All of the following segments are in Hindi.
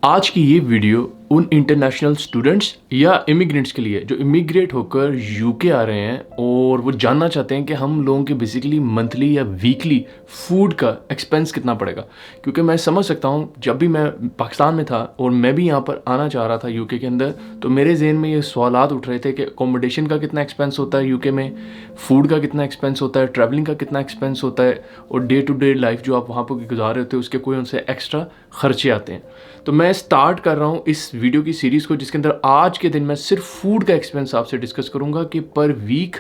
आज की ये वीडियो उन इंटरनेशनल स्टूडेंट्स या इमिग्रेंट्स के लिए जो इमिग्रेट होकर यूके आ रहे हैं और वो जानना चाहते हैं कि हम लोगों के बेसिकली मंथली या वीकली फूड का एक्सपेंस कितना पड़ेगा। क्योंकि मैं समझ सकता हूँ, जब भी मैं पाकिस्तान में था और मैं भी यहाँ पर आना चाह रहा था यूके के अंदर, तो मेरे जहन में ये सवालात उठ रहे थे कि अकोमोडेशन का कितना एक्सपेंस होता है यूके में, फूड का कितना एक्सपेंस होता है, ट्रैवलिंग का कितना एक्सपेंस होता है, और डे टू डे लाइफ जो आप वहाँ पर गुजार रहे होते हैं उसके कोई उनसे एक्स्ट्रा खर्चे आते हैं। तो मैं स्टार्ट कर रहा हूँ इस वीडियो की सीरीज़ को, जिसके अंदर आज के दिन मैं सिर्फ फूड का एक्सपेंस आपसे डिस्कस करूँगा कि पर वीक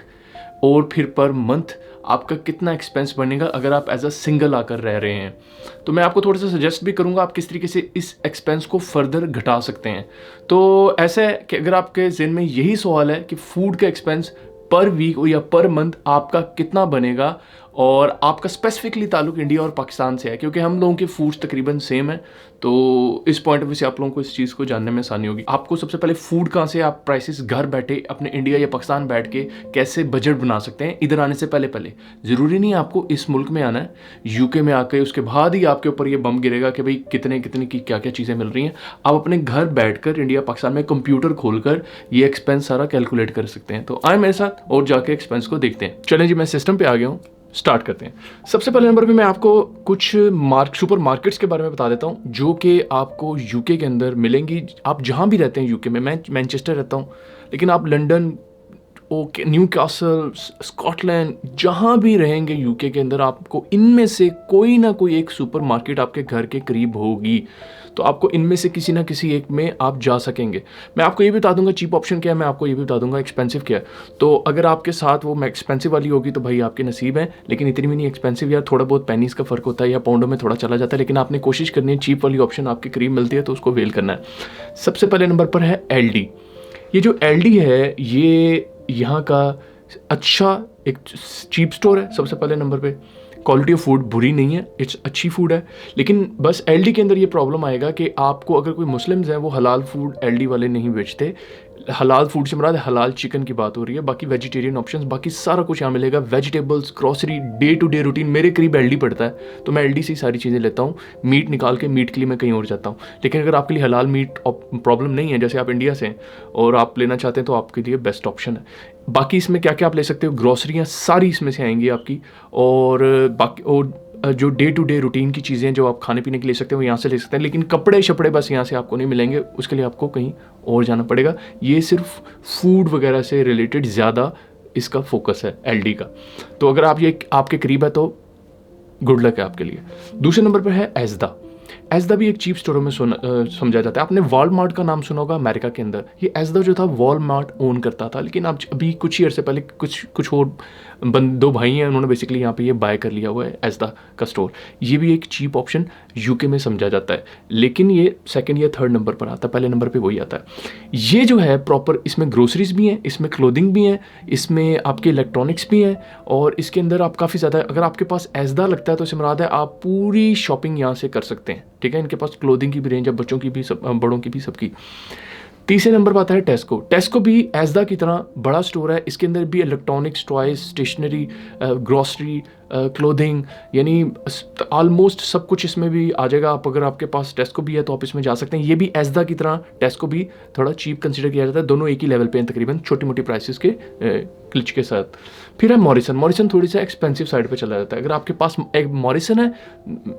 और फिर पर मंथ आपका कितना एक्सपेंस बनेगा अगर आप एज अ सिंगल आकर रह रहे हैं। तो मैं आपको थोड़ा सा सजेस्ट भी करूँगा आप किस तरीके से इस एक्सपेंस को फर्दर घटा सकते हैं। तो ऐसा है कि अगर आपके जहन में यही सवाल है कि फूड का एक्सपेंस पर वीक या पर मंथ आपका कितना बनेगा, और आपका स्पेसिफिकली ताल्लुक इंडिया और पाकिस्तान से है, क्योंकि हम लोगों के फूड्स तकरीबन सेम है, तो इस पॉइंट ऑफ व्यू से आप लोगों को इस चीज़ को जानने में आसानी होगी। आपको सबसे पहले फूड कहाँ से आप प्राइसेस घर बैठे अपने इंडिया या पाकिस्तान बैठ के कैसे बजट बना सकते हैं इधर आने से पहले ज़रूरी नहीं है आपको इस मुल्क में आना है, यूके में आके उसके बाद ही आपके ऊपर ये बम गिरेगा कि भाई कितने कितने की क्या क्या चीज़ें मिल रही हैं। आप अपने घर बैठकर इंडिया पाकिस्तान में कंप्यूटर खोलकर ये एक्सपेंस सारा कैलकुलेट कर सकते हैं। तो आए मेरे साथ और जाके एक्सपेंस को देखते हैं। चलें जी, मैं सिस्टम पे आ गया हूँ, स्टार्ट करते हैं। सबसे पहले नंबर पे मैं आपको कुछ सुपर मार्केट्स के बारे में बता देता हूँ जो कि आपको यूके के अंदर मिलेंगी। आप जहाँ भी रहते हैं यूके में, मैं मैनचेस्टर रहता हूँ, लेकिन आप London, okay, new castle, Scotland, जहाँ भी रहेंगे यूके के अंदर, आपको इनमें से कोई ना कोई एक सुपर मार्केट आपके घर के करीब होगी। तो आपको इनमें से किसी ना किसी एक में आप जा सकेंगे। मैं आपको ये भी बता दूंगा चीप ऑप्शन क्या है, मैं आपको ये भी बता दूंगा एक्सपेंसिव क्या है। तो अगर आपके साथ वो एक्सपेंसिव वाली होगी तो भाई आपके नसीब है, लेकिन इतनी भी नहीं एक्सपेंसिव, या थोड़ा बहुत पेनीज का फ़र्क होता है या पाउंडों में थोड़ा चला जाता है, लेकिन आपने कोशिश करनी है चीप वाली ऑप्शन आपके करीब मिलती है तो उसको वेल करना है। सबसे पहले नंबर पर है एलडी। ये जो एलडी है ये यहाँ का अच्छा एक चीप स्टोर है। सबसे पहले नंबर पे क्वालिटी ऑफ फूड बुरी नहीं है, इट्स अच्छी फूड है, लेकिन बस एलडी के अंदर ये प्रॉब्लम आएगा कि आपको अगर कोई मुस्लिम्स हैं वो हलाल फूड एलडी वाले नहीं बेचते। हलाल फूड से मुराद हलाल चिकन की बात हो रही है, बाकी वेजिटेरियन ऑप्शंस, बाकी सारा कुछ यहाँ मिलेगा। Vegetables, grocery, day to day routine मेरे करीब एलडी पड़ता है तो मैं एलडी से ही सारी चीज़ें लेता हूँ। मीट निकाल के मीट के लिए मैं कहीं और जाता हूँ। लेकिन अगर आपके लिए हलाल मीट प्रॉब्लम नहीं है, जैसे आप इंडिया से हैं और आप लेना चाहते हैं, तो आपके लिए बेस्ट ऑप्शन है। बाकी इसमें क्या क्या आप ले सकते हो, ग्रोसरियाँ सारी इसमें से आएंगी आपकी, और बाकी और जो डे टू डे रूटीन की चीज़ें जो आप खाने पीने के ले सकते हैं वो यहाँ से ले सकते हैं। लेकिन कपड़े शपड़े बस यहाँ से आपको नहीं मिलेंगे, उसके लिए आपको कहीं और जाना पड़ेगा। ये सिर्फ फूड वगैरह से रिलेटेड ज़्यादा इसका फोकस है एलडी का। तो अगर आप ये आपके करीब है तो गुड लक है आपके लिए। दूसरे नंबर पर है एजदा। एजदा भी एक चीप स्टोरों में समझा जाता है। आपने वॉलमार्ट का नाम सुना होगा अमेरिका के अंदर। ये एजदा जो था वॉलमार्ट ओन करता था, लेकिन अब अभी कुछ ही अर्से पहले कुछ और दो भाई हैं, उन्होंने बेसिकली यहाँ पे ये बाय कर लिया हुआ है एजदा का स्टोर। ये भी एक चीप ऑप्शन यूके में समझा जाता है, लेकिन ये सेकंड या थर्ड नंबर पर आता है, पहले नंबर पे वही आता है। ये जो है प्रॉपर, इसमें ग्रोसरीज भी हैं, इसमें क्लोथिंग भी है, इसमें आपके इलेक्ट्रॉनिक्स भी हैं, और इसके अंदर आप काफ़ी ज़्यादा, अगर आपके पास एजदा लगता है तो इससे मुराद है आप पूरी शॉपिंग यहाँ से कर सकते हैं। ठीक है, इनके पास क्लोथिंग की भी रेंज है, बच्चों की भी, सब बड़ों की भी, सबकी। तीसरे नंबर पर आता है टेस्को। टेस्को भी एजदा की तरह बड़ा स्टोर है, इसके अंदर भी electronics, toys, stationery, grocery, clothing, यानी ऑलमोस्ट सब कुछ इसमें भी आ जाएगा। आप अगर आपके पास टेस्को भी है तो आप इसमें जा सकते हैं। ये भी एजदा की तरह, टेस्को भी थोड़ा चीप कंसिडर किया जाता है, दोनों एक ही लेवल पे हैं तकरीबन, छोटी मोटी प्राइसेस के क्लिच के साथ। फिर है मॉरिसन। मॉरिसन थोड़ी सा एक्सपेंसिव साइड पे चला जाता है। अगर आपके पास एक मॉरिसन है,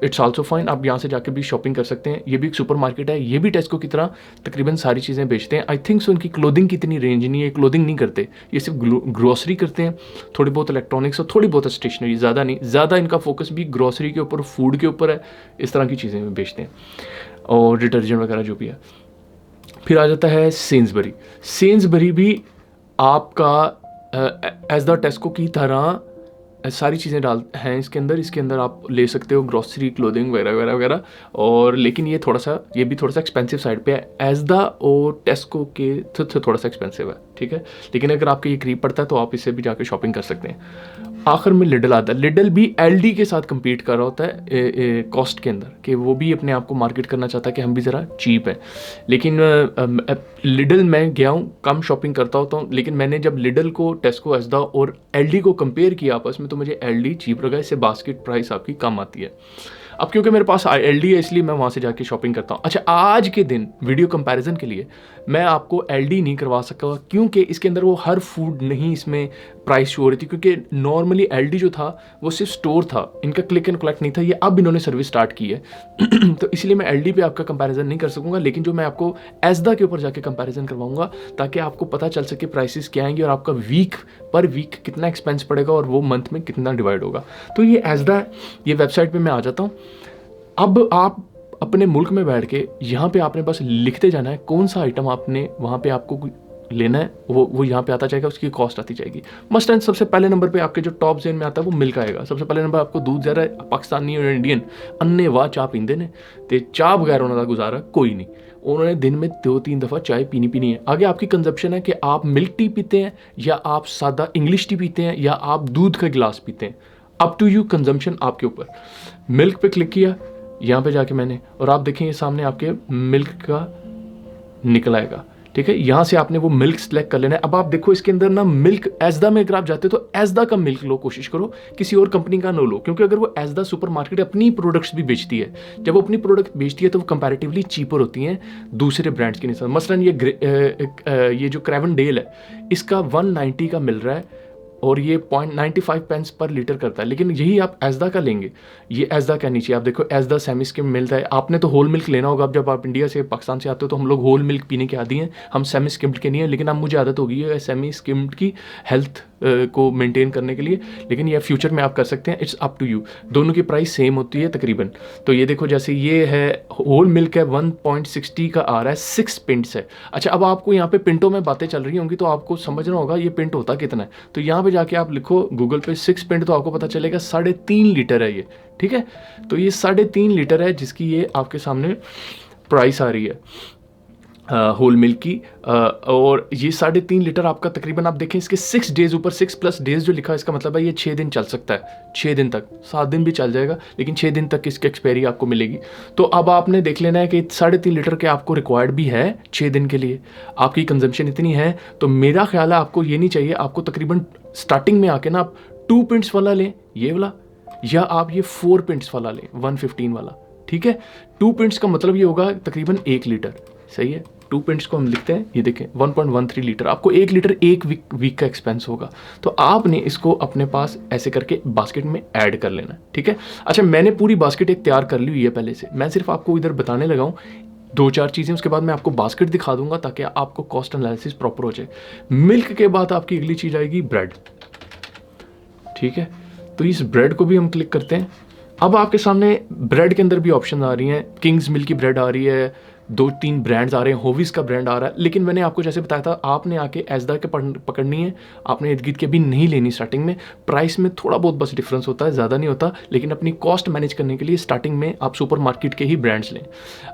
इट्स आल्सो फाइन, आप यहाँ से जाकर भी शॉपिंग कर सकते हैं। ये भी एक सुपर मार्केट है, ये भी टेस्को की तरह तकरीबन सारी चीज़ें बेचते हैं। आई थिंक सो इनकी क्लोथिंग की इतनी रेंज नहीं है, क्लोथिंग नहीं करते, ये सिर्फ ग्रोसरी करते हैं, थोड़ी बहुत इलेक्ट्रॉनिक्स और थोड़ी बहुत स्टेशनरी, ज़्यादा नहीं। ज़्यादा इनका फोकस भी ग्रोसरी के ऊपर, फूड के ऊपर है, इस तरह की चीज़ें बेचते हैं, और डिटर्जेंट वगैरह जो भी है। फिर आ जाता है सेन्सबरी। सेन्सबरी भी आपका एज द टेस्को की तरह सारी चीज़ें डाल हैं इसके अंदर आप ले सकते हो, ग्रॉसरी, क्लोथिंग वगैरह वगैरह वगैरह, और लेकिन ये भी थोड़ा सा एक्सपेंसिव साइड पे है। एजदा और टेस्को के थोड़ा सा एक्सपेंसिव है, ठीक है, लेकिन अगर आपके ये करीब पड़ता है तो आप इससे भी जाकर शॉपिंग कर सकते हैं। आखिर में लिडल आता है। लिडल भी एलडी के साथ compete कर रहा होता है कॉस्ट के अंदर, कि वो भी अपने आप को मार्केट करना चाहता है कि हम भी ज़रा चीप है। लेकिन लिडल मैं गया हूँ, कम शॉपिंग करता होता हूँ, लेकिन मैंने जब लिडल को, टेस्को, एजदा और एलडी को कंपेयर किया आपस में, तो मुझे एलडी चीप लगा। इससे बास्केट प्राइस आपकी कम आती है। अब क्योंकि मेरे पास LD है इसलिए मैं वहाँ से जाके शॉपिंग करता हूँ। अच्छा, आज के दिन वीडियो कंपैरिजन के लिए मैं आपको LD नहीं करवा सकता क्योंकि इसके अंदर वो हर फूड नहीं इसमें प्राइस शो हो रही थी, क्योंकि नॉर्मली LD जो था वो सिर्फ स्टोर था, इनका क्लिक एंड कलेक्ट नहीं था। ये अब इन्होंने सर्विस स्टार्ट की है तो इसलिए मैं LD पे आपका कंपैरिजन नहीं कर सकूँगा, लेकिन जो मैं आपको एसदा के ऊपर जाके कंपैरिजन करवाऊंगा ताकि आपको पता चल सके प्राइसेस क्या आएंगे और आपका वीक पर वीक कितना एक्सपेंस पड़ेगा और वो मंथ में कितना डिवाइड होगा। तो ये एसदा है, ये वेबसाइट पे मैं आ जाता हूँ। अब आप अपने मुल्क में बैठ के यहाँ पे आपने बस लिखते जाना है कौन सा आइटम आपने वहाँ पे आपको लेना है, वो यहाँ पे आता जाएगा, उसकी कॉस्ट आती जाएगी। मस्टन सबसे पहले नंबर पे आपके जो टॉप जेन में आता है वो मिल्क आएगा। सबसे पहले नंबर आपको दूध ज़रा पाकिस्तानी और इंडियन अन्ने वाह चाह पींदे ने ते चाह बगैर उन्होंने गुजारा कोई नहीं, उन्होंने दिन में 2-3 दफ़ा चाय पीनी है। आगे आपकी कंजप्शन है कि आप मिल्क टी पीते हैं या आप सादा इंग्लिश टी पीते हैं या आप दूध का गिलास पीते हैं, अप टू यू, कंजम्पशन आपके ऊपर। मिल्क पे क्लिक किया यहाँ पे जाके मैंने, और आप देखेंगे सामने आपके मिल्क का निकल आएगा। ठीक है, यहाँ से आपने वो मिल्क सेलेक्ट कर लेना है। अब आप देखो इसके अंदर ना मिल्क एसदा में अगर आप जाते हो तो एसदा का मिल्क लो, कोशिश करो किसी और कंपनी का नो लो, क्योंकि अगर वो एसदा सुपर मार्केट अपनी प्रोडक्ट्स भी बेचती है, जब वो अपनी प्रोडक्ट बेचती है तो वो कंपैरेटिवली चीपर होती हैं दूसरे ब्रांड्स के निशान। मसलन ये जो क्रेवन डेल है इसका 190 का मिल रहा है और ये 0.95 पेंस पर लीटर करता है, लेकिन यही आप एसदा का लेंगे, ये एसदा का नीचे आप देखो एसदा सेमी स्किम मिलता है। आपने तो होल मिल्क लेना होगा, अब जब आप इंडिया से पाकिस्तान से आते हो तो हम लोग होल मिल्क पीने के आदी हैं, हम सेमी स्किम्ड के नहीं हैं, लेकिन अब मुझे आदत हो गई है सेमी स्किम्ड की हेल्थ को मेंटेन करने के लिए, लेकिन ये फ्यूचर में आप कर सकते हैं, इट्स अप टू यू। दोनों की प्राइस सेम होती है तकरीबन। तो ये देखो जैसे ये है होल मिल्क है 1.60 का आ रहा है, 6 पिंट्स है। अच्छा, अब आपको यहाँ पे पिंटों में बातें चल रही होंगी तो आपको समझना होगा ये पिंट होता कितना है। तो यहाँ पे जाके आप लिखो गूगल पे 6 पिंट तो आपको पता चलेगा 3.5 लीटर है ये। ठीक है, तो ये 3.5 लीटर है जिसकी ये आपके सामने प्राइस आ रही है होल मिल्क की। और ये 3.5 लीटर आपका तकरीबन आप देखें इसके 6 डेज़ ऊपर 6+ डेज़ जो लिखा है इसका मतलब है ये 6 दिन चल सकता है, 6 दिन तक, 7 दिन भी चल जाएगा, लेकिन 6 दिन तक इसकी एक्सपायरी आपको मिलेगी। तो अब आपने देख लेना है कि 3.5 लीटर के आपको रिक्वायर्ड भी है 6 दिन के लिए, आपकी कंजम्पशन इतनी है। तो मेरा ख्याल है आपको ये नहीं चाहिए, आपको तकरीबन स्टार्टिंग में आके ना आप 2 पिंट्स वाला लें ये वाला, या आप ये 4 पिंट्स वाला लें 115 वाला। ठीक है, 2 पिंट्स का मतलब ये होगा तकरीबन 1 लीटर, सही है। 2 पिंट्स को हम लिखते हैं, ये देखें 1.13 लीटर, आपको 1 लीटर एक वीक का एक्सपेंस होगा। तो आपने इसको अपने पास ऐसे करके बास्केट में ऐड कर लेना है। ठीक है, अच्छा मैंने पूरी बास्केट एक तैयार कर ली हुई है पहले से, मैं सिर्फ आपको इधर बताने लगा हूँ 2-4 चीज़ें, उसके बाद मैं आपको बास्केट दिखा दूंगा ताकि आपको कॉस्ट एनालिसिस प्रॉपर हो जाए। मिल्क के बाद आपकी अगली चीज़ आएगी ब्रेड। ठीक है, तो इस ब्रेड को भी हम क्लिक करते हैं। अब आपके सामने ब्रेड के अंदर भी ऑप्शन आ रही हैं, किंग्स मिल्क की ब्रेड आ रही है, 2-3 ब्रांड्स आ रहे हैं, होविस का ब्रांड आ रहा है, लेकिन मैंने आपको जैसे बताया था आपने आके एसदा के पकड़नी है, आपने इर्द गिर्द के भी नहीं लेनी स्टार्टिंग में। प्राइस में थोड़ा बहुत बस डिफरेंस होता है, ज़्यादा नहीं होता, लेकिन अपनी कॉस्ट मैनेज करने के लिए स्टार्टिंग में आप सुपर मार्केट के ही ब्रांड्स लें।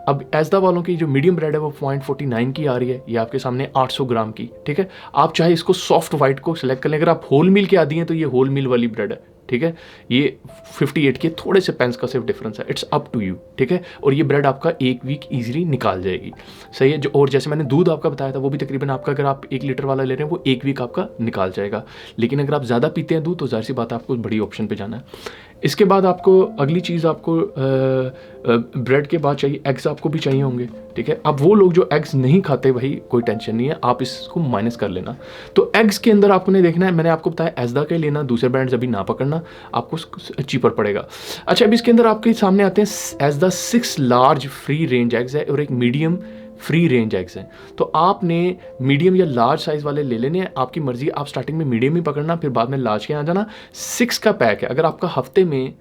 अब एसदा वालों की जो मीडियम ब्रेड है वो 0.49 की आ रही है, ये आपके सामने 800 ग्राम की। ठीक है, आप चाहे इसको सॉफ्ट वाइट को सिलेक्ट कर लें, अगर आप होल मील के आदी हैं तो ये होल मील वाली ब्रेड है। ठीक है, ये 58 के थोड़े से पेंस का सिर्फ डिफरेंस है, इट्स अप टू यू। ठीक है, और ये ब्रेड आपका 1 वीक ईजिली निकाल जाएगी, सही है। जो और जैसे मैंने दूध आपका बताया था वो भी तकरीबन आपका अगर आप 1 लीटर वाला ले रहे हैं वो 1 वीक आपका निकाल जाएगा, लेकिन अगर आप ज़्यादा पीते हैं दूध तो जाहिर सी बात है आपको बड़ी ऑप्शन पे जाना है। इसके बाद आपको अगली चीज़ आपको ब्रेड के बाद चाहिए एग्स, आपको भी चाहिए होंगे। ठीक है, अब वो लोग जो एग्स नहीं खाते भाई कोई टेंशन नहीं है, आप इसको माइनस कर लेना। तो एग्स के अंदर आपने देखना है, मैंने आपको बताया एसदा का ही लेना, दूसरे ब्रांड्स अभी ना पकड़ना, आपको चीपर पड़ेगा। अच्छा, अब इसके अंदर आपके सामने आते हैं एसदा 6 लार्ज फ्री रेंज एग्स है और एक मीडियम फ्री रेंज एग्स हैं। तो आपने मीडियम या लार्ज साइज़ वाले ले लेने हैं, आपकी मर्जी, आप स्टार्टिंग में मीडियम ही पकड़ना, फिर बाद में लार्ज के आ जाना। 6 का पैक है, अगर आपका हफ्ते में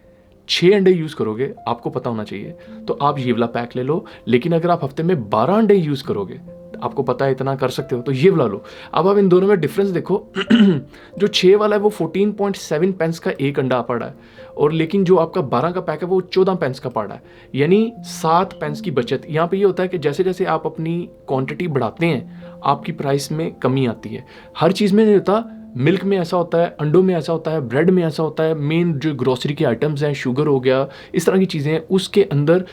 6 अंडे यूज़ करोगे, आपको पता होना चाहिए, तो आप ये वाला पैक ले लो, लेकिन अगर आप हफ्ते में 12 अंडे यूज़ करोगे, आपको पता है इतना कर सकते हो, तो ये वाला लो। अब आप इन दोनों में डिफरेंस देखो जो 6 वाला है वो 14.7 पेंस का एक अंडा पड़ा है, और लेकिन जो आपका 12 का पैक है वो 14 पेंस का पड़ा है, यानी 7 पेंस की बचत। यहाँ पे ये होता है कि जैसे जैसे आप अपनी क्वांटिटी बढ़ाते हैं आपकी प्राइस में कमी आती है। हर चीज़ में नहीं होता, मिल्क में ऐसा होता है, अंडों में ऐसा होता है, ब्रेड में ऐसा होता है, मेन जो ग्रोसरी के आइटम्स हैं, शुगर हो गया, इस तरह की चीज़ें हैं, उसके अंदर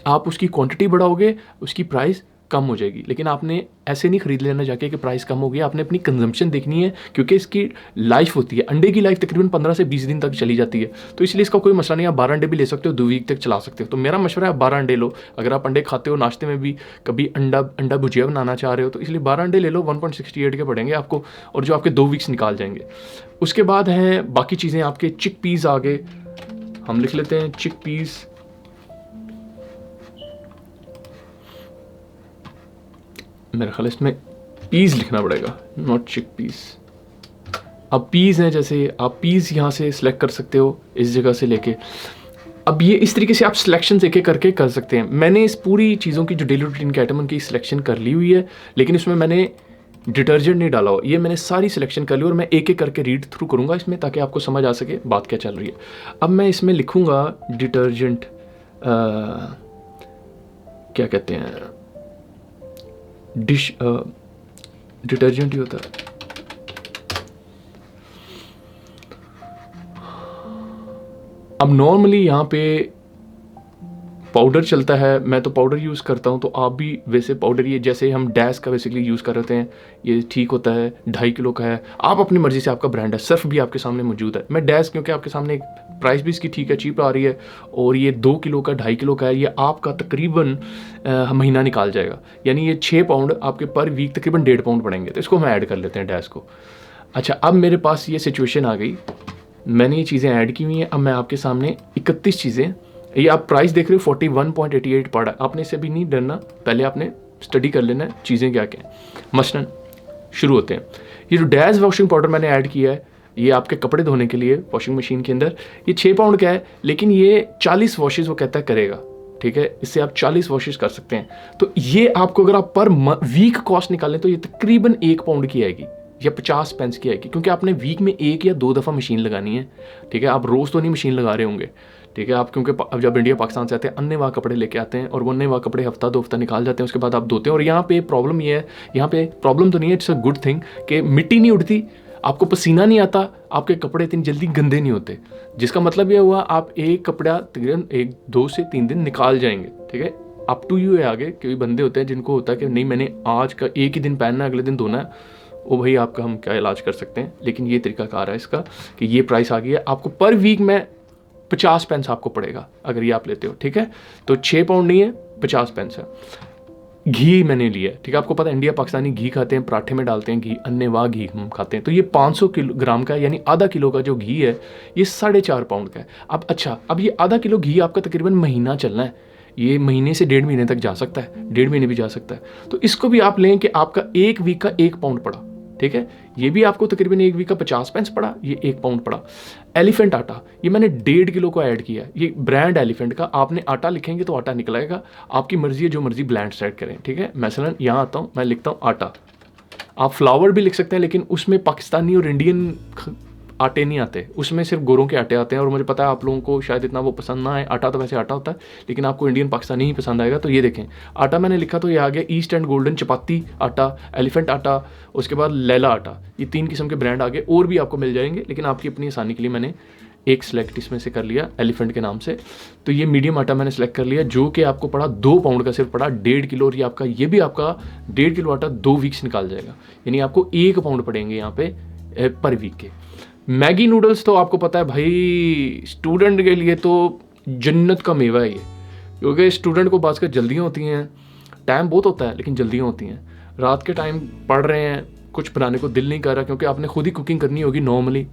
आप उसकी क्वांटिटी बढ़ाओगे उसकी प्राइस कम हो जाएगी। लेकिन आपने ऐसे नहीं खरीद लेना जाके कि प्राइस कम हो गया, आपने अपनी कंजम्पशन देखनी है, क्योंकि इसकी लाइफ होती है, अंडे की लाइफ तकरीबन 15 से 20 दिन तक चली जाती है। तो इसलिए इसका कोई मसला नहीं, आप 12 अंडे भी ले सकते हो, 2 वीक तक चला सकते हो। तो मेरा मशवरा है 12 अंडे लो। अगर आप अंडे खाते हो नाश्ते में भी, कभी अंडा भुजिया बनाना चाह रहे हो, तो इसलिए 12 अंडे ले लो, 1.68 के पड़ेंगे आपको, और जो आपके 2 वीक्स निकाल जाएंगे। उसके बाद हैं बाकी चीज़ें आपके चिक पीस आ गए, हम लिख लेते हैं चिक पीस। मेरे ख्याल इसमें पीस लिखना पड़ेगा, नॉट चिक पीस। अब पीस हैं, जैसे आप पीस यहाँ से सिलेक्ट कर सकते हो इस जगह से लेके। अब ये इस तरीके से आप सिलेक्शन एक एक करके कर सकते हैं। मैंने इस पूरी चीज़ों की जो डेली रूटीन के आइटम उनकी सिलेक्शन कर ली हुई है, लेकिन इसमें मैंने डिटर्जेंट नहीं डाला हो। ये मैंने सारी सिलेक्शन कर ली और मैं एक एक करके रीड थ्रू करूँगा इसमें, ताकि आपको समझ आ सके बात क्या चल रही है। अब मैं इसमें लिखूँगा डिटर्जेंट, क्या कहते हैं, डिश डिटर्जेंट ही होता है। अब नॉर्मली यहाँ पे पाउडर चलता है, मैं तो पाउडर यूज़ करता हूँ, तो आप भी वैसे पाउडर, ये जैसे हम डैश का बेसिकली यूज़ कर रहे हैं, ये ठीक होता है, 2.5 किलो का है। आप अपनी मर्ज़ी से, आपका ब्रांड है। सर्फ भी आपके सामने मौजूद है। मैं डैश क्योंकि आपके सामने प्राइस भी इसकी ठीक है, चीप आ रही है, और ये 2 किलो का 2.5 किलो का है, ये आपका तकरीबन महीना निकाल जाएगा। यानी ये 6 पाउंड आपके पर वीक तकरीबन 1.5 पाउंड पड़ेंगे। तो इसको हम ऐड कर लेते हैं डैश को। अच्छा, अब मेरे पास ये सिचुएशन आ गई, मैंने ये चीज़ें ऐड की हुई हैं। अब मैं आपके सामने 31 चीज़ें, ये आप प्राइस देख रहे हो 41.88 पड़ा है। आपने इससे भी नहीं डरना, पहले आपने स्टडी कर लेना है चीज़ें क्या क्या हैं। मसलन शुरू होते हैं। ये जो डैश वॉशिंग पाउडर मैंने ऐड किया है, ये आपके कपड़े धोने के लिए वॉशिंग मशीन के अंदर, ये 6 पाउंड का है, लेकिन ये 40 वॉशेज़ वो कहता है करेगा। ठीक है, इससे आप 40 वॉशेज़ कर सकते हैं। तो ये आपको अगर आप पर वीक कॉस्ट निकालें तो ये तकरीबन 1 पाउंड की आएगी या 50 पेंस की आएगी, क्योंकि आपने वीक में 1 या 2 दफ़ा मशीन लगानी है। ठीक है, आप रोज़ तो नहीं मशीन लगा रहे होंगे। ठीक है, आप क्योंकि अब जब इंडिया पाकिस्तान से आते हैं, अन्य वहाँ कपड़े लेके आते हैं, और वो अन्य वहाँ कपड़े हफ्ता 2 हफ्ता निकाल जाते हैं, उसके बाद आप धोते हैं। और यहाँ पे प्रॉब्लम ये है, यहाँ पे प्रॉब्लम तो नहीं है, इट्स अ गुड थिंग, कि मिट्टी नहीं उड़ती, आपको पसीना नहीं आता, आपके कपड़े इतनी जल्दी गंदे नहीं होते। जिसका मतलब ये हुआ, आप एक कपड़ा तकरीबन 1-2 से 3 दिन निकाल जाएंगे। ठीक है, अप टू यू है आगे। कोई बंदे होते हैं जिनको होता है कि नहीं, मैंने आज का एक ही दिन पहनना है, अगले दिन धोना है, वो भाई आपका हम क्या इलाज कर सकते हैं। लेकिन ये तरीका कार है इसका कि ये प्राइस आ गई है, आपको पर वीक में 50 पेंस आपको पड़ेगा अगर ये आप लेते हो। ठीक है, तो 6 पाउंड नहीं है, 50 पेंस है। घी मैंने लिया है। ठीक है, आपको पता है इंडिया पाकिस्तानी घी खाते हैं, पराठे में डालते हैं घी, अन्य वाह घी हम खाते हैं। तो ये 500 ग्राम का है, यानी आधा किलो का जो घी है, ये 4.5 पाउंड का है। अब अच्छा, अब ये आधा किलो घी आपका तकरीबन महीना चलना है, ये महीने से 1.5 महीने तक जा सकता है, 1.5 महीने भी जा सकता है। तो इसको भी आप लें कि आपका 1 वीक का 1 पाउंड पड़ा। ठीक है, ये भी आपको तकरीबन 1 वीक का 50 पेंस पड़ा, ये 1 पाउंड पड़ा। एलिफेंट आटा, ये मैंने 1.5 किलो को ऐड किया है। ये ब्रांड एलिफेंट का, आपने आटा लिखेंगे तो आटा निकलेगा, आपकी मर्जी है जो मर्जी ब्रांड सेट करें। ठीक है, मसलन यहाँ आता हूँ, मैं लिखता हूँ आटा। आप फ्लावर भी लिख सकते हैं, लेकिन उसमें पाकिस्तानी और इंडियन आटे नहीं आते, उसमें सिर्फ गोरों के आटे आते हैं। और मुझे पता है आप लोगों को शायद इतना वो पसंद ना आए, आटा तो वैसे आटा होता है, लेकिन आपको इंडियन पाकिस्तानी ही पसंद आएगा। तो ये देखें, आटा मैंने लिखा तो ये आ गया ईस्ट एंड गोल्डन चपाती आटा, एलिफेंट आटा, उसके बाद लैला आटा। ये 3 किस्म के ब्रांड आ गए, और भी आपको मिल जाएंगे, लेकिन आपकी अपनी आसानी के लिए मैंने एक सेलेक्ट इसमें से कर लिया एलिफेंट के नाम से। तो ये मीडियम आटा मैंने सेलेक्ट कर लिया, जो कि आपको पड़ा 2 पाउंड का, सिर्फ पड़ा 1.5 किलो। और ये आपका, ये भी आपका 1.5 किलो आटा 2 वीक्स निकाल जाएगा, यानी आपको 1 पाउंड पड़ेंगे यहाँ पे पर वीक के। मैगी नूडल्स तो आपको पता है भाई, स्टूडेंट के लिए तो जन्नत का मेवा है ये, क्योंकि स्टूडेंट को बात कर जल्दियाँ होती हैं, टाइम बहुत होता है लेकिन जल्दियाँ होती हैं। रात के टाइम पढ़ रहे हैं, कुछ बनाने को दिल नहीं कर रहा, क्योंकि आपने खुद ही कुकिंग करनी होगी। नॉर्मली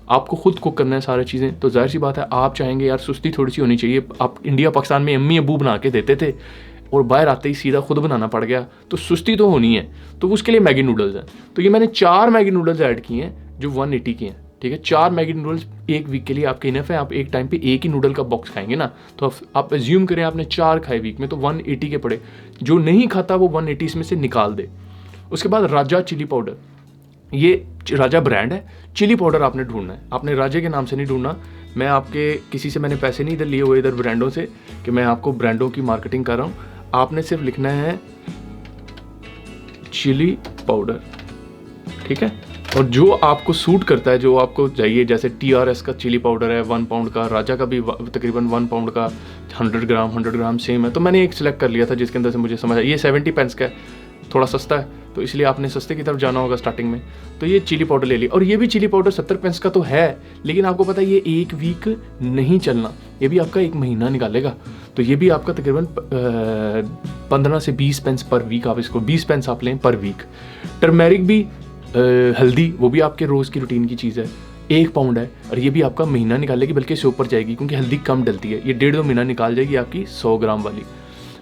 आपको खुद कुक करना है सारी चीज़ें, तो जाहिर सी बात है आप चाहेंगे यार सुस्ती थोड़ी सी होनी चाहिए। आप इंडिया पाकिस्तान में अम्मी अबू बना के देते थे, और बाहर आते ही सीधा खुद बनाना पड़ गया, तो सुस्ती तो होनी है। तो उसके लिए मैगी नूडल्स हैं। तो ये मैंने 4 मैगी नूडल्स ऐड किए हैं जो 180 के हैं। ठीक है, 4 मैगी नूडल्स 1 वीक के लिए आपके इनफ है। आप एक टाइम पे एक ही नूडल का बॉक्स खाएंगे ना, तो आप एज्यूम करें आपने 4 खाए वीक में, तो 180 के पड़े। जो नहीं खाता वो 180 इसमें से निकाल दे। उसके बाद राजा चिली पाउडर, ये राजा ब्रांड है। चिली पाउडर आपने ढूंढना है, आपने राजे के नाम से नहीं ढूंढना। मैं आपके किसी से मैंने पैसे नहीं इधर लिए हुए इधर ब्रांडों से कि मैं आपको ब्रांडों की मार्केटिंग कर रहा हूँ। आपने सिर्फ लिखना है चिली पाउडर। ठीक है, और जो आपको सूट करता है, जो आपको चाहिए, जैसे TRS का चिली पाउडर है 1 पाउंड का, राजा का भी तकरीबन 1 पाउंड का, 100 ग्राम सेम है, तो मैंने एक सिलेक्ट कर लिया था जिसके अंदर से मुझे समझ आया ये 70 पेंस का है, थोड़ा सस्ता है, तो इसलिए आपने सस्ते की तरफ जाना होगा स्टार्टिंग में। तो ये चिली पाउडर ले लिया, और ये भी चिली पाउडर 70 पेंस का तो है, लेकिन आपको पता है ये एक वीक नहीं चलना, ये भी आपका 1 महीना निकालेगा। तो ये भी आपका तकरीबन 15 से 20 पेंस पर वीक, आप इसको 20 पेंस आप लें पर वीक। टर्मेरिक भी हल्दी, वो भी आपके रोज़ की रूटीन की चीज़ है, 1 पाउंड है, और ये भी आपका महीना निकालेगी, बल्कि इससे ऊपर जाएगी क्योंकि हल्दी कम डलती है, ये 1.5-2 महीना निकाल जाएगी आपकी 100 ग्राम वाली।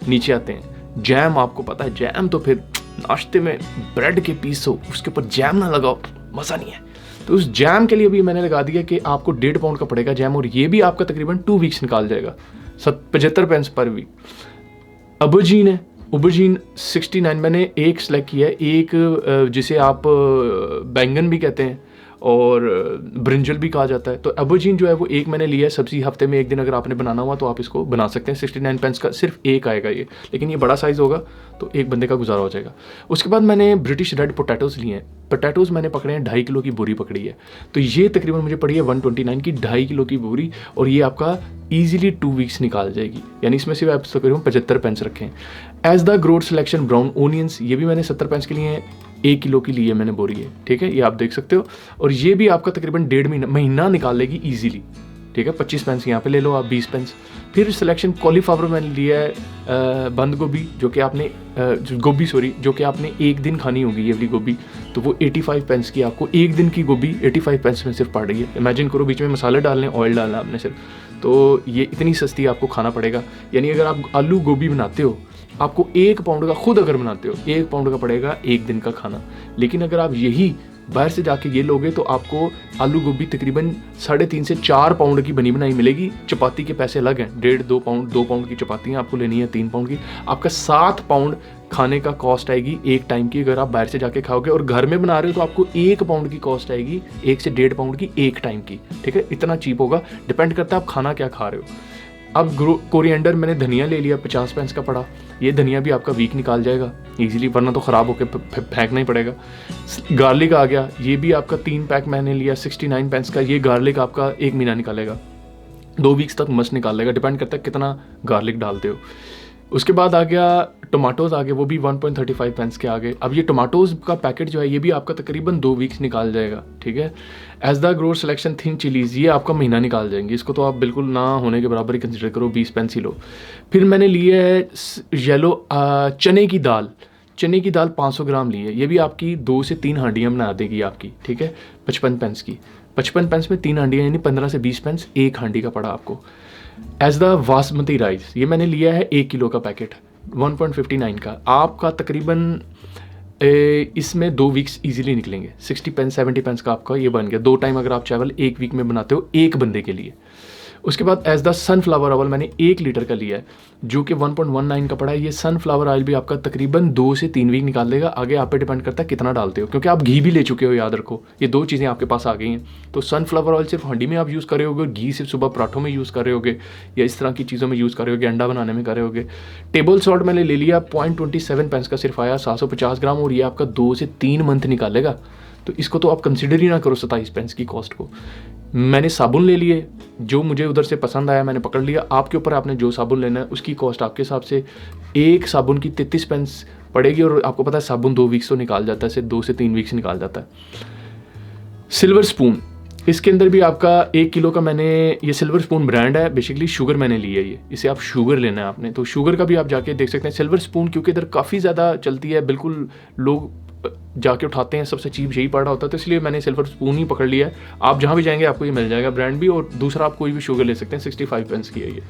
नीचे आते हैं जैम, आपको पता है जैम तो फिर नाश्ते में ब्रेड के पीस हो उसके ऊपर जैम ना लगाओ मज़ा नहीं है, तो उस जैम के लिए भी मैंने लगा दिया कि आपको 1.5 पाउंड का पड़ेगा जैम, और ये भी आपका तकरीबन 2 वीक्स निकाल जाएगा, 75 पेंस पर वीक। ऑबरजीन है, ऑबरजीन 69 मैंने एक सेलेक्ट किया है, एक जिसे आप बैंगन भी कहते हैं और ब्रिंजल भी कहा जाता है, तो ऑबरजीन जो है वो एक मैंने लिया है, सब्जी हफ्ते में एक दिन अगर आपने बनाना हुआ तो आप इसको बना सकते हैं। 69 पेंस का सिर्फ एक आएगा ये, लेकिन ये बड़ा साइज़ होगा तो एक बंदे का गुजारा हो जाएगा। उसके बाद मैंने ब्रिटिश रेड पोटैटोज़ लिए हैं, पोटैटोज़ मैंने पकड़े हैं, 2.5 किलो की बोरी पकड़ी है, तो ये तकरीबन मुझे पड़ी है 129 की 2.5 किलो की बोरी, और ये आपका ईजिली 2 वीक्स निकाल जाएगी, यानी इसमें से आप तकरीबन 75 पेंस रखें। Asda growers selection brown onions, ये भी मैंने 70 पेंस के लिए हैं, 1 किलो की लिए मैंने बोरी है, ठीक है, ये आप देख सकते हो, और ये भी आपका तकरीबन 1.5 महीना निकाल लेगी ईजिली, ठीक है। 25 पेंस यहाँ पे ले लो आप, 20 पेंस। फिर सिलेक्शन कॉलीफ्लावर मैंने लिया है, बंद गोभी जो कि आपने गोभी जो कि आपने एक दिन खानी होगी ये वाली गोभी, तो वो 85 पेंस की आपको एक दिन की गोभी 85 पेंस में सिर्फ पड़ रही है। इमेजिन करो बीच में मसाले डालने, ऑयल डालना आपने सिर्फ, तो ये इतनी सस्ती आपको खाना पड़ेगा। यानी अगर आप आलू गोभी बनाते हो, आपको 1 पाउंड का, खुद अगर बनाते हो 1 पाउंड का पड़ेगा एक दिन का खाना, लेकिन अगर आप यही बाहर से जाके ये लोगे तो आपको आलू गोभी तकरीबन 3.5 से 4 पाउंड की बनी बनाई मिलेगी। चपाती के पैसे अलग हैं, 1.5-2 पाउंड 2 पाउंड की चपातियाँ आपको लेनी है, 3 पाउंड की, आपका 7 पाउंड खाने का कॉस्ट आएगी एक टाइम की अगर आप बाहर से जाके खाओगे, और घर में बना रहे हो तो आपको 1 पाउंड की कॉस्ट आएगी, 1 से 1.5 पाउंड की एक टाइम की, ठीक है। इतना चीप होगा, डिपेंड करता है आप खाना क्या खा रहे हो। अब कोरिएंडर मैंने धनिया ले लिया, 50 पेंस का पड़ा, ये धनिया भी आपका वीक निकाल जाएगा इजीली, वरना तो ख़राब होकर फेंकना ही पड़ेगा। गार्लिक आ गया, ये भी आपका 3 पैक मैंने लिया 69 पेंस का, ये गार्लिक आपका 1 महीना निकालेगा, 2 वीक्स तक मस्त निकालेगा, डिपेंड करता है कितना गार्लिक डालते हो। उसके बाद आ गया टमाटोज़ आ गए, वो भी 1.35 पेंस के आ गए। अब ये टमाटोज़ का पैकेट जो है ये भी आपका तकरीबन 2 वीक्स निकाल जाएगा, ठीक है। Asda growers selection thin chillies, ये आपका महीना निकाल जाएंगे, इसको तो आप बिल्कुल ना होने के बराबर ही कंसिडर करो, 20 पेंस ही लो। फिर मैंने लिए है येलो चने की दाल, चने की दाल 500 ग्राम ली है, ये भी आपकी 2 से 3 हांडियाँ बना देगी आपकी, ठीक है, 55 पेंस की, 55 पेंस में 3 हांडियाँ यानी 15 से 20 पेंस एक हांडी का पड़ा आपको। एज द बासमती राइस, ये मैंने लिया है 1 किलो का पैकेट 1.59 का, आपका तकरीबन इसमें 2 वीक्स इजीली निकलेंगे, 60 पेंस 70 पेंस का आपका ये बन गया, 2 टाइम अगर आप चावल 1 वीक में बनाते हो एक बंदे के लिए। उसके बाद एज द सनफ्लावर ऑयल मैंने 1 लीटर का लिया है जो कि 1.19 का पड़ा है। ये सनफ्लावर ऑयल भी आपका तकरीबन 2 से 3 वीक निकाल देगा, आगे आप पे डिपेंड करता है कितना डालते हो, क्योंकि आप घी भी ले चुके हो, याद रखो ये 2 चीज़ें आपके पास आ गई हैं। तो सनफ्लावर ऑयल सिर्फ हंडी में आप यूज़ कर रहे होगे, घी सिर्फ सुबह पराठों में यूज़ कर रहे होगे या इस तरह की चीज़ों में यूज़ कर रहे होगे, अंडा बनाने में कर रहे होगे। टेबल सॉल्ट मैंने ले लिया 0.27 पेंस का सिर्फ आया, 750 ग्राम, और ये आपका 2 से 3 मंथ निकालेगा, तो इसको तो आप कंसिडर ही ना करो 27 पेंस की कॉस्ट को। मैंने साबुन ले लिए, जो मुझे उधर से पसंद आया मैंने पकड़ लिया, आपके ऊपर आपने जो साबुन लेना है उसकी कॉस्ट आपके हिसाब से, एक साबुन की 33 पेंस पड़ेगी, और आपको पता है साबुन 2 वीक्स तो निकाल जाता है, सिर्फ 2 से 3 वीक्स निकाल जाता है। सिल्वर स्पून, इसके अंदर भी आपका 1 किलो का मैंने, ये सिल्वर स्पून ब्रांड है, बेसिकली शुगर मैंने ली है, ये इसे आप शुगर लेना है आपने, तो शुगर का भी आप जाके देख सकते हैं। सिल्वर स्पून क्योंकि इधर काफ़ी ज़्यादा चलती है, बिल्कुल लोग जाके उठाते हैं, सबसे चीप यही पड़ रहा होता है, तो इसलिए मैंने सिल्वर स्पून ही पकड़ लिया है। आप जहाँ भी जाएंगे आपको ये मिल जाएगा, ब्रांड भी, और दूसरा आप कोई भी शुगर ले सकते हैं। 65 पेंस की है ये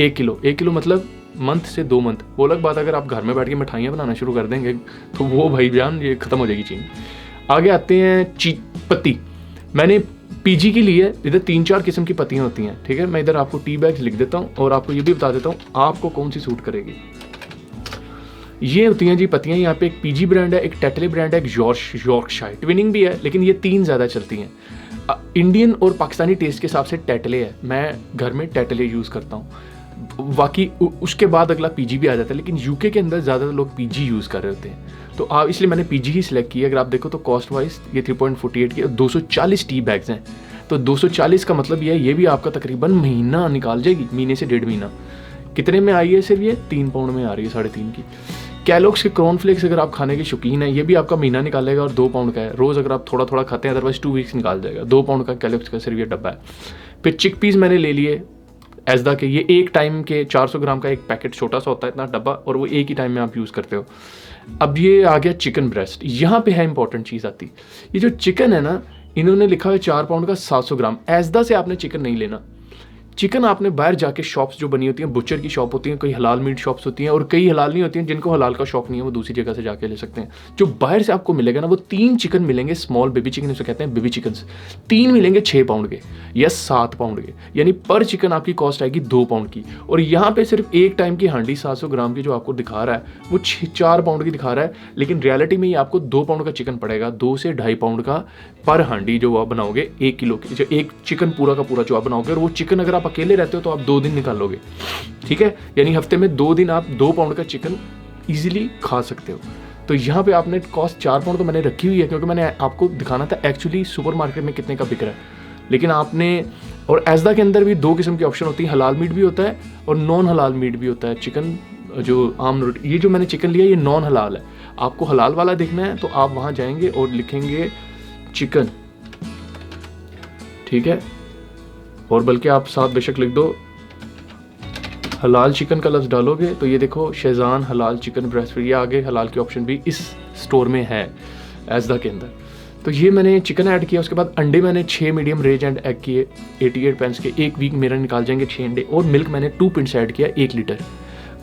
1 किलो, 1 किलो मतलब मंथ से 2 मंथ। वो अलग बात, अगर आप घर में बैठ के मिठाइयाँ बनाना शुरू कर देंगे तो वो भाई जान ये ख़त्म हो जाएगी चीज़। आगे आते हैं पत्ती, मैंने पीजी की ली है, इधर 3-4 किस्म की पत्तियाँ होती हैं, ठीक है। मैं इधर आपको टी बैग्स लिख देता हूँ और आपको ये भी बता देता हूँ आपको कौन सी सूट करेगी। ये होती हैं जी पत्तियाँ, यहाँ पे एक पीजी ब्रांड है, एक टेटले ब्रांड है, एक यॉर्कशायर, ट्विनिंग भी है, लेकिन ये 3 ज़्यादा चलती हैं। इंडियन और पाकिस्तानी टेस्ट के हिसाब से टेटले है, मैं घर में टेटले यूज़ करता हूँ, बाकी उसके बाद अगला पीजी भी आ जाता है, लेकिन यूके के अंदर ज़्यादातर लोग पीजी यूज़ कर रहे होते हैं, तो आप इसलिए मैंने पीजी ही सिलेक्ट किया। अगर आप देखो तो कॉस्ट वाइज ये 3.48 की 240 टी बैग्स हैं, तो 240 का मतलब ये है, ये भी आपका तकरीबन महीना निकाल जाएगी, महीने से 1.5 महीना। कितने में आई है सिर्फ ये 3 पाउंड में आ रही है, 3.5 की। कैलोग्स के कॉर्नफ्लेक्स अगर आप खाने के शौकीन हैं, ये भी आपका महीना निकालेगा और 2 पाउंड का है। रोज़ अगर आप थोड़ा थोड़ा खाते हैं अदरवाइज 2 वीक्स निकाल जाएगा। 2 पाउंड का कैलोग्स का सिर्फ ये डब्बा है। फिर चिकपीस मैंने ले लिए एजदा के, ये एक टाइम के 400 ग्राम का एक पैकेट छोटा सा होता है इतना डब्बा, और वो एक ही टाइम में आप यूज़ करते हो। अब ये आ गया चिकन ब्रेस्ट, यहाँ पे है इंपॉर्टेंट चीज़ आती। ये जो चिकन है ना, इन्होंने लिखा है 4 पाउंड का 700 ग्राम। एजदा से आपने चिकन नहीं लेना। चिकन आपने बाहर जाके शॉप्स जो बनी होती हैं, बुचर की शॉप होती हैं, कई हलाल मीट शॉप्स होती हैं, और कई हलाल नहीं होती हैं। जिनको हलाल का शौक नहीं है वो दूसरी जगह से जाके ले सकते हैं। जो बाहर से आपको मिलेगा ना, वो 3 चिकन मिलेंगे, स्मॉल बेबी चिकन उसे कहते हैं, बेबी चिकन 3 मिलेंगे 6 पाउंड के या 7 पाउंड के, यानी पर चिकन आपकी कॉस्ट आएगी 2 पाउंड की। और यहाँ पे सिर्फ एक टाइम की हांडी 700 ग्राम की जो आपको दिखा रहा है वो 4 पाउंड की दिखा रहा है, लेकिन रियलिटी में ये आपको 2 पाउंड का चिकन पड़ेगा, 2 से 2.5 पाउंड का पर हांडी जो आप बनाओगे 1 किलो की, जो एक चिकन पूरा का पूरा जो आप बनाओगे। और वो चिकन अगर आप अकेले रहते हो तो आप 2 दिन निकाल लोगे, ठीक है, यानी हफ्ते में 2 दिन आप 2 पाउंड का चिकन इजीली खा सकते हो। तो यहाँ पे आपने कॉस्ट 4 पाउंड तो मैंने रखी हुई है, क्योंकि मैंने आपको दिखाना था एक्चुअली सुपरमार्केट में कितने का बिक रहा है। लेकिन आपने, और एजदा के अंदर भी 2 किस्म की ऑप्शन होती है, हलाल मीट भी होता है और नॉन हलाल मीट भी होता है। चिकन जो आम रोटी, ये जो मैंने चिकन लिया ये नॉन हलाल है। आपको हलाल वाला देखना है तो आप वहाँ जाएंगे और लिखेंगे चिकन, ठीक है, और बल्कि आप साथ बेशक लिख दो हलाल चिकन का लफ्ज़ डालोगे तो ये देखो शेज़ान हलाल चिकन ब्रेस्ट, फिर ये आगे हलाल की ऑप्शन भी इस स्टोर में है एजदा के अंदर। तो ये मैंने चिकन ऐड किया। उसके बाद अंडे मैंने 6 मीडियम रेज एंड एग किए 88 पेंस के, 1 वीक मेरा निकाल जाएंगे 6 अंडे। और मिल्क मैंने 2 पिंट्स ऐड किया 1 लीटर,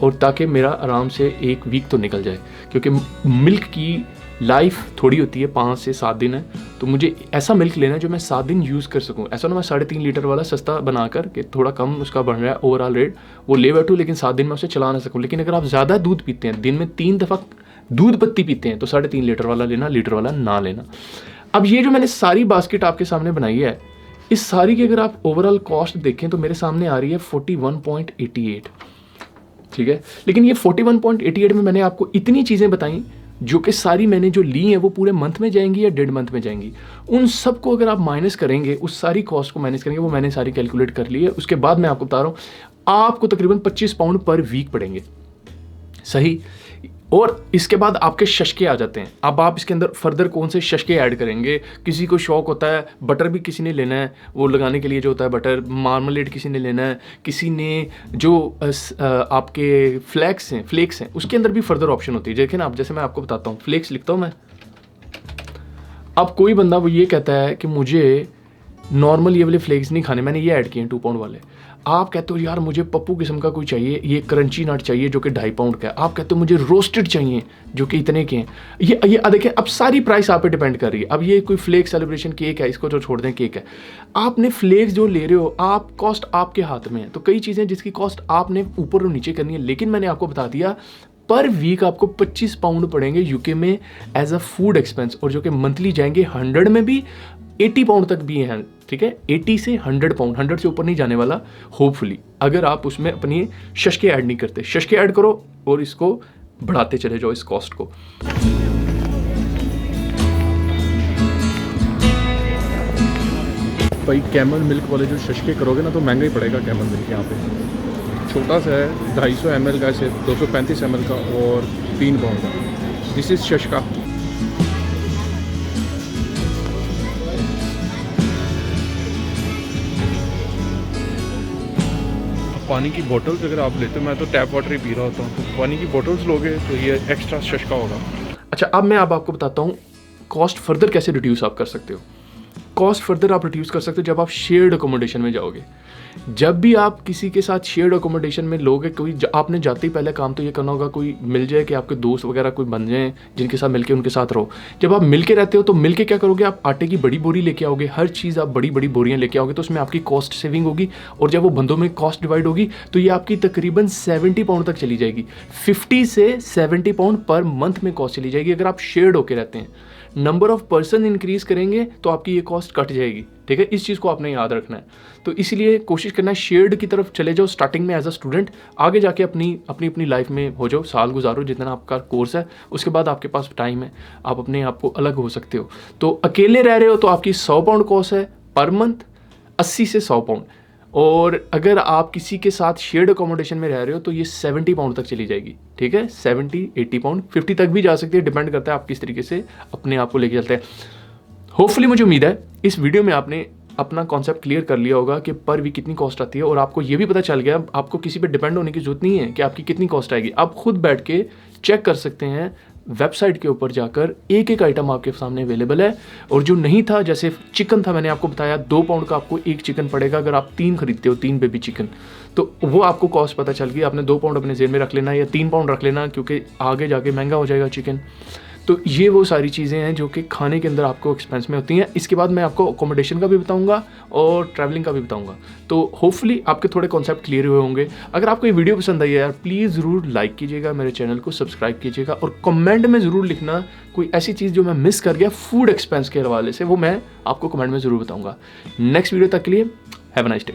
और ताकि मेरा आराम से 1 वीक तो निकल जाए, क्योंकि मिल्क की लाइफ थोड़ी होती है, 5 से 7 दिन है। तो मुझे ऐसा मिल्क लेना है जो मैं 7 दिन यूज़ कर सकूं। ऐसा ना मैं 3.5 लीटर वाला सस्ता बनाकर कि थोड़ा कम उसका बन रहा है ओवरऑल रेट, वो ले बैठूँ लेकिन 7 दिन में उसे चला ना सकूँ। लेकिन अगर आप ज़्यादा दूध पीते हैं, दिन में 3 दफ़ा दूध पत्ती पीते हैं, तो 3.5 लीटर वाला लेना, लीटर वाला ना लेना। अब ये जो मैंने सारी बास्केट आपके सामने बनाई है, इस सारी की अगर आप ओवरऑल कॉस्ट देखें तो मेरे सामने आ रही है 41.88, ठीक है। लेकिन ये 41.88 में मैंने आपको इतनी चीज़ें बताई जो कि सारी मैंने जो ली हैं वो पूरे मंथ में जाएंगी या 1.5 मंथ में जाएंगी। उन सब को अगर आप माइनस करेंगे, उस सारी कॉस्ट को माइनस करेंगे, वो मैंने सारी कैलकुलेट कर ली है। उसके बाद मैं आपको बता रहा हूँ, आपको तकरीबन 25 पाउंड पर वीक पड़ेंगे, सही। और इसके बाद आपके शशके आ जाते हैं। अब आप इसके अंदर फर्दर कौन से शशके ऐड करेंगे। किसी को शौक होता है बटर भी किसी ने लेना है, वो लगाने के लिए जो होता है बटर, मार्मलेट किसी ने लेना है, किसी ने जो आपके फ्लेक्स हैं उसके अंदर भी फर्दर ऑप्शन होती है। देखिए ना, आप जैसे मैं आपको बताता हूँ, फ्लेक्स लिखता हूँ मैं। अब कोई बंदा वो ये कहता है कि मुझे नॉर्मल ये वाले फ्लेक्स नहीं खाने, मैंने ये ऐड किए हैं 2 पाउंड वाले। आप कहते हो यार मुझे पप्पू किस्म का कोई चाहिए, ये क्रंची नट चाहिए जो कि 2.5 पाउंड का है। आप कहते हो मुझे रोस्टेड चाहिए जो कि इतने के हैं। ये देखिए, अब सारी प्राइस आप पे डिपेंड कर रही है। अब ये कोई फ्लेक्स सेलिब्रेशन केक है, इसको जो छोड़ दें, केक है। आपने फ्लेक्स जो ले रहे हो, आप कॉस्ट आपके हाथ में है। तो कई चीज़ें जिसकी कॉस्ट आपने ऊपर और नीचे करनी है, लेकिन मैंने आपको बता दिया पर वीक आपको 25 पाउंड पड़ेंगे यूके में एज अ फूड एक्सपेंस, और जो कि मंथली जाएंगे 100 में भी, 80 पाउंड तक भी हैं, ठीक है। 80 से 100 पाउंड, 100 से ऊपर नहीं जाने वाला होपफुली, अगर आप उसमें अपनी शशके ऐड नहीं करते। शशके ऐड करो और इसको बढ़ाते चले जाओ इस कॉस्ट को। भाई कैमल मिल्क वाले जो शशके करोगे ना तो महंगा ही पड़ेगा। कैमल मिल्क यहाँ पे छोटा सा है 250 ml का, सिर्फ 235 ml का और 3 पाउंड का। दिस इज़ शशका। पानी की बोतल्स अगर आप लेते हो, मैं तो टैप वाटर ही पी रहा होता हूँ, तो पानी की बोतल्स लोगे तो ये एक्स्ट्रा शशका होगा। अच्छा, अब मैं अब आपको बताता हूँ कॉस्ट फर्दर कैसे रिड्यूस आप कर सकते हो। कॉस्ट फर्दर आप रिड्यूस कर सकते हो जब आप शेयर्ड अकोमोडेशन में जाओगे। जब भी आप किसी के साथ शेयर्ड अकोमोडेशन में लोगे, कोई आपने जाते ही पहले काम तो ये करना होगा कोई मिल जाए कि आपके दोस्त वगैरह कोई बन जाए जिनके साथ मिलके उनके साथ रहो। जब आप मिलके रहते हो तो मिलके क्या करोगे, आप आटे की बड़ी बोरी लेके आओगे, हर चीज़ आप बड़ी बड़ी बोरियां लेके आओगे, तो उसमें आपकी कॉस्ट सेविंग होगी। और जब वो बंदों में कॉस्ट डिवाइड होगी तो ये आपकी तकरीबन 70 पाउंड तक चली जाएगी। 50 से 70 पाउंड पर मंथ में कॉस्ट चली जाएगी अगर आप शेयर्ड होके रहते हैं। नंबर ऑफ पर्सन इंक्रीज करेंगे तो आपकी ये कॉस्ट कट जाएगी, ठीक है। इस चीज़ को आपने याद रखना है। तो इसलिए कोशिश करना है शेयर्ड की तरफ चले जाओ स्टार्टिंग में एज अ स्टूडेंट, आगे जाके अपनी लाइफ में हो जाओ, साल गुजारो जितना आपका कोर्स है, उसके बाद आपके पास टाइम है, आप अपने आप को अलग हो सकते हो। तो अकेले रह रहे हो तो आपकी 100 पाउंड कॉस्ट है पर मंथ, 80 से 100 पाउंड। और अगर आप किसी के साथ शेयर्ड अकोमोडेशन में रह रहे हो तो ये 70 पाउंड तक चली जाएगी, ठीक है, 70-80 पाउंड, 50 तक भी जा सकती है, डिपेंड करता है आप किस तरीके से अपने आप को लेके चलते हैं। होपफुली मुझे उम्मीद है इस वीडियो में आपने अपना कॉन्सेप्ट क्लियर कर लिया होगा कि पर वीक कितनी कॉस्ट आती है, और आपको ये भी पता चल गया आपको किसी पे डिपेंड होने की जरूरत नहीं है कि आपकी कितनी कॉस्ट आएगी। आप खुद बैठ के चेक कर सकते हैं वेबसाइट के ऊपर जाकर, एक एक आइटम आपके सामने अवेलेबल है। और जो नहीं था, जैसे चिकन था, मैंने आपको बताया 2 पाउंड का आपको एक चिकन पड़ेगा अगर आप 3 खरीदते हो, 3 बेबी चिकन, तो वो आपको कॉस्ट पता चल गई। आपने 2 पाउंड अपने जेब में रख लेना या 3 पाउंड रख लेना, क्योंकि आगे जाके महंगा हो जाएगा चिकन। तो ये वो सारी चीज़ें हैं जो कि खाने के अंदर आपको एक्सपेंस में होती हैं। इसके बाद मैं आपको अकोमोडेशन का भी बताऊंगा और ट्रैवलिंग का भी बताऊंगा। तो होपफुली आपके थोड़े कॉन्सेप्ट क्लियर हुए होंगे। अगर आपको ये वीडियो पसंद आई है यार, प्लीज़ ज़रूर लाइक कीजिएगा, मेरे चैनल को सब्सक्राइब कीजिएगा, और कमेंट में ज़रूर लिखना कोई ऐसी चीज़ जो मैं मिस कर गया फूड एक्सपेंस के हवाले से, वो मैं आपको कमेंट में ज़रूर बताऊँगा। नेक्स्ट वीडियो तक के लिए हैव अ नाइस डे।